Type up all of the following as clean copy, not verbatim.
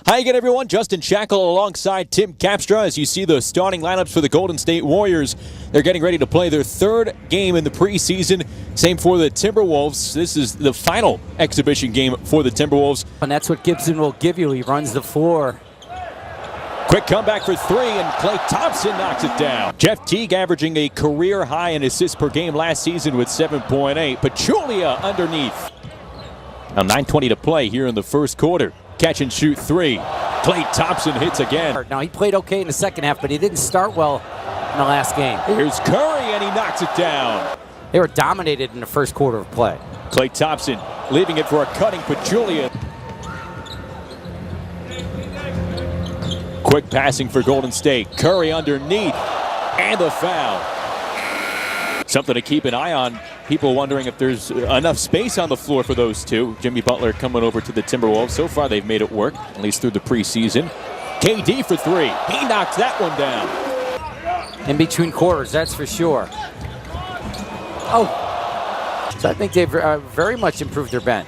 Hi again, everyone. Justin Shackle alongside Tim Capstra as you see the starting lineups for the Golden State Warriors. They're getting ready to play their third game in the preseason. Same for the Timberwolves. This is the final exhibition game for the Timberwolves. And that's what Gibson will give you. He runs the floor. Quick comeback for three, and Klay Thompson knocks it down. Jeff Teague averaging a career high in assists per game last season with 7.8. Pachulia underneath. Now 9:20 to play here in the first quarter. Catch and shoot three. Klay Thompson hits again. Now, he played okay in the second half, but he didn't start well in the last game. Here's Curry, and he knocks it down. They were dominated in the first quarter of play. Klay Thompson leaving it for a cutting Pachulia. Quick passing for Golden State. Curry underneath, and the foul. Something to keep an eye on. People wondering if there's enough space on the floor for those two. Jimmy Butler coming over to the Timberwolves. So far, they've made it work, at least through the preseason. KD for three. He knocks that one down. In between quarters, that's for sure. Oh. So I think they've very much improved their bench.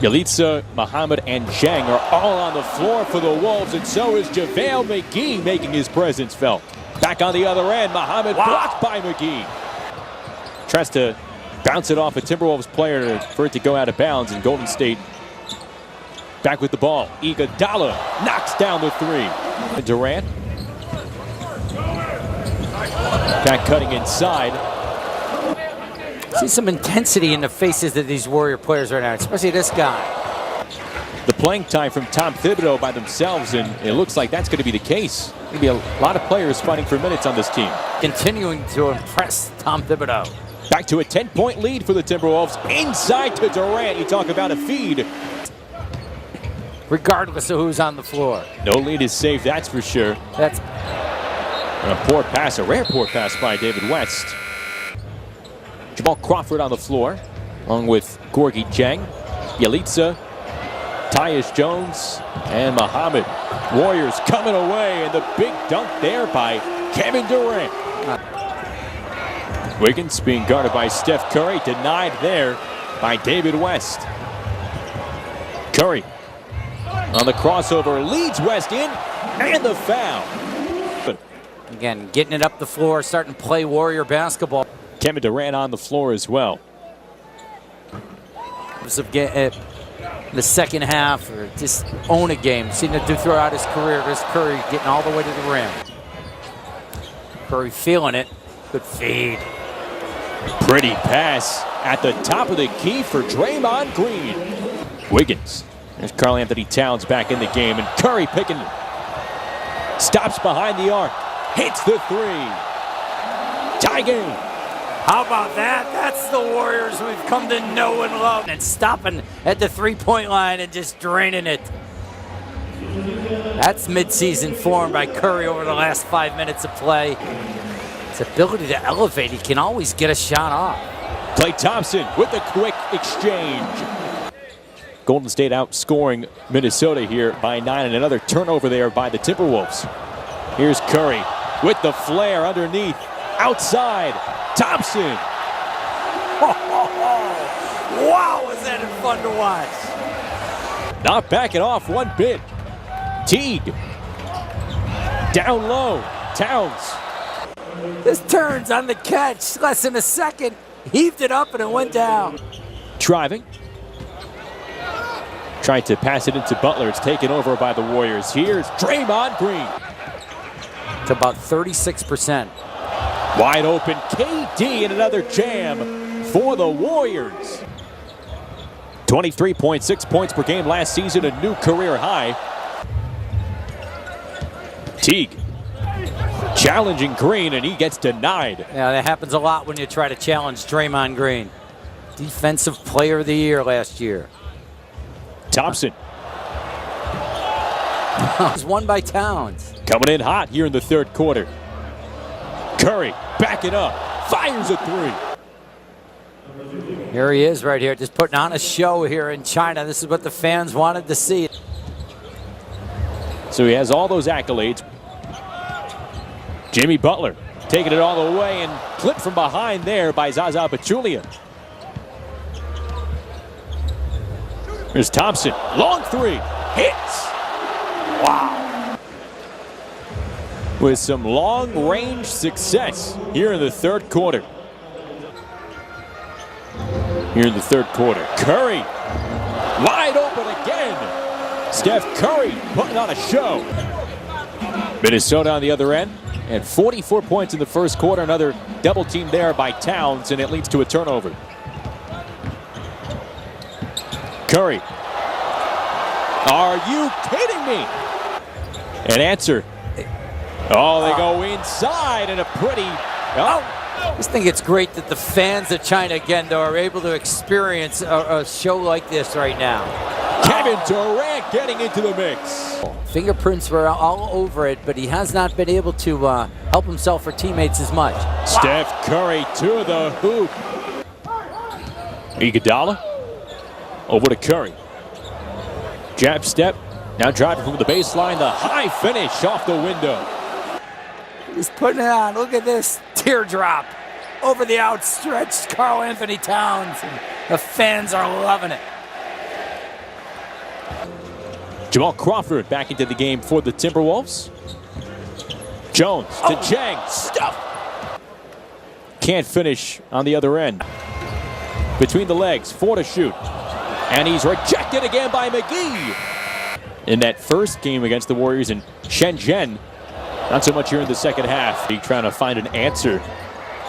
Yalitza, Muhammad, and Zhang are all on the floor for the Wolves, and so is JaVale McGee making his presence felt. Back on the other end, Muhammad blocked by McGee. Tries to bounce it off a Timberwolves player for it to go out of bounds, and Golden State back with the ball. Iguodala knocks down the three. And Durant back cutting inside. See some intensity in the faces of these Warrior players right now, especially this guy. The playing time from Tom Thibodeau by themselves, and it looks like that's going to be the case. Going to be a lot of players fighting for minutes on this team. Continuing to impress Tom Thibodeau. Back to a 10-point lead for the Timberwolves. Inside to Durant. You talk about a feed. Regardless of who's on the floor. No lead is safe, that's for sure. That's and a poor pass, a rare poor pass by David West. Jamal Crawford on the floor, along with Gorgui Dieng, Yalitza, Tyus Jones, and Muhammad. Warriors coming away, and the big dunk there by Kevin Durant. Wiggins being guarded by Steph Curry, denied there by David West. Curry on the crossover, leads West in, and the foul. Again, getting it up the floor, starting to play Warrior basketball. Kevin Durant on the floor as well. The second half, or just own a game. Seen it do throughout his career. This Curry getting all the way to the rim. Curry feeling it. Good feed. Pretty pass at the top of the key for Draymond Green. Wiggins. There's Karl Anthony Towns back in the game, and Curry picking. Stops behind the arc. Hits the three. Tie game. How about that? That's the Warriors we've come to know and love. And stopping at the three-point line and just draining it. That's midseason form by Curry over the last 5 minutes of play. His ability to elevate, he can always get a shot off. Klay Thompson with a quick exchange. Golden State outscoring Minnesota here by 9, and another turnover there by the Timberwolves. Here's Curry with the flare underneath. Outside, Thompson. Wow, was that fun to watch. Not backing off one bit. Teague. Down low, Towns. This turns on the catch, less than a second. Heaved it up and it went down. Driving. Trying to pass it into Butler. It's taken over by the Warriors. Here's Draymond Green. It's about 36%. Wide open, KD, and another jam for the Warriors. 23.6 points per game last season, a new career high. Teague challenging Green, and he gets denied. Yeah, that happens a lot when you try to challenge Draymond Green. Defensive Player of the Year last year. Thompson. It was won by Towns. Coming in hot here in the third quarter. Curry backing up, fires a three. Here he is right here, just putting on a show here in China. This is what the fans wanted to see. So he has all those accolades. Jimmy Butler taking it all the way and clipped from behind there by Zaza Pachulia. Here's Thompson, long three. hits. Wow. With some long-range success here in the third quarter. Here in the third quarter, Curry wide open again. Steph Curry putting on a show. Minnesota on the other end, and 44 points in the first quarter. Another double team there by Towns, and it leads to a turnover. Curry. Are you kidding me? An answer. Oh, they go inside, and a pretty... I just think it's great that the fans of China, again, though, are able to experience a show like this right now. Kevin Durant getting into the mix. Fingerprints were all over it, but he has not been able to help himself or teammates as much. Steph Curry to the hoop. Iguodala over to Curry. Jab step, now driving from the baseline, the high finish off the window. He's putting it on. Look at this teardrop over the outstretched Karl Anthony Towns. And the fans are loving it. Jamal Crawford back into the game for the Timberwolves. Jones to Jang. Stuff. Can't finish on the other end. Between the legs, 4 to shoot. And he's rejected again by McGee. In that first game against the Warriors in Shenzhen, not so much here in the second half. He's trying to find an answer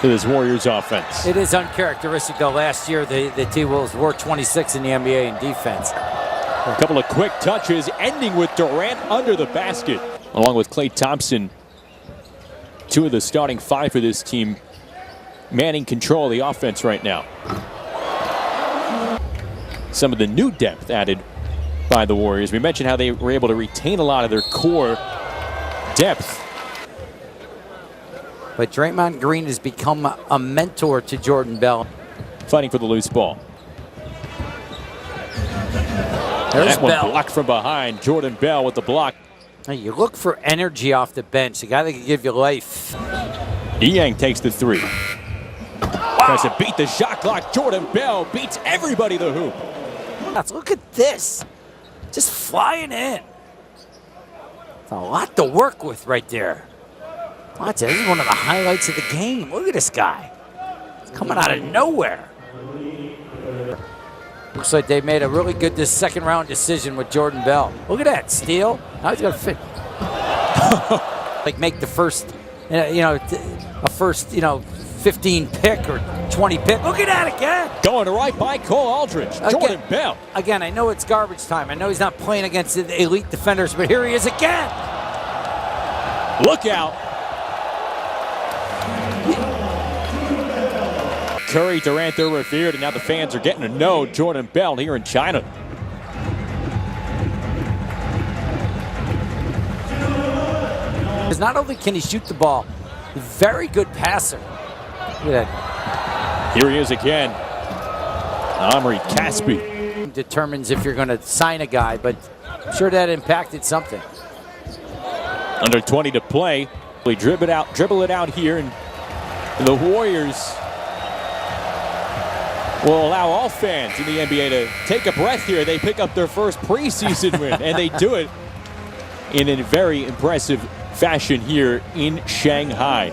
to this Warriors offense. It is uncharacteristic, though. Last year, the T-Wolves were 26 in the NBA in defense. A couple of quick touches, ending with Durant under the basket. Along with Klay Thompson, 2 of the starting 5 for this team, manning control of the offense right now. Some of the new depth added by the Warriors. We mentioned how they were able to retain a lot of their core depth. But Draymond Green has become a mentor to Jordan Bell. Fighting for the loose ball. There's that one Bell. blocked from behind. Jordan Bell with the block. Now you look for energy off the bench. The guy that can give you life. Niang takes the 3. Tries to beat the shot clock. Jordan Bell beats everybody to the hoop. Look at this. Just flying in. It's a lot to work with right there. Watch it. This is one of the highlights of the game. Look at this guy. He's coming out of nowhere. Looks like they made a really good second round decision with Jordan Bell. Look at that steal. Now he's going to fit. Like make the first, a first, 15 pick or 20 pick. Look at that again. Going right by Cole Aldridge. Jordan Bell. Again, I know it's garbage time. I know he's not playing against the elite defenders, but here he is again. Look out. Curry, Durant, they're revered, and now the fans are getting to know Jordan Bell here in China. Because not only can he shoot the ball, he's a very good passer. Look at that. Here he is again. Omri Caspi. Determines if you're going to sign a guy, but I'm sure that impacted something. Under 20 to play. They dribble it out here, and the Warriors will allow all fans in the NBA to take a breath here. They pick up their first preseason win, and they do it in a very impressive fashion here in Shanghai.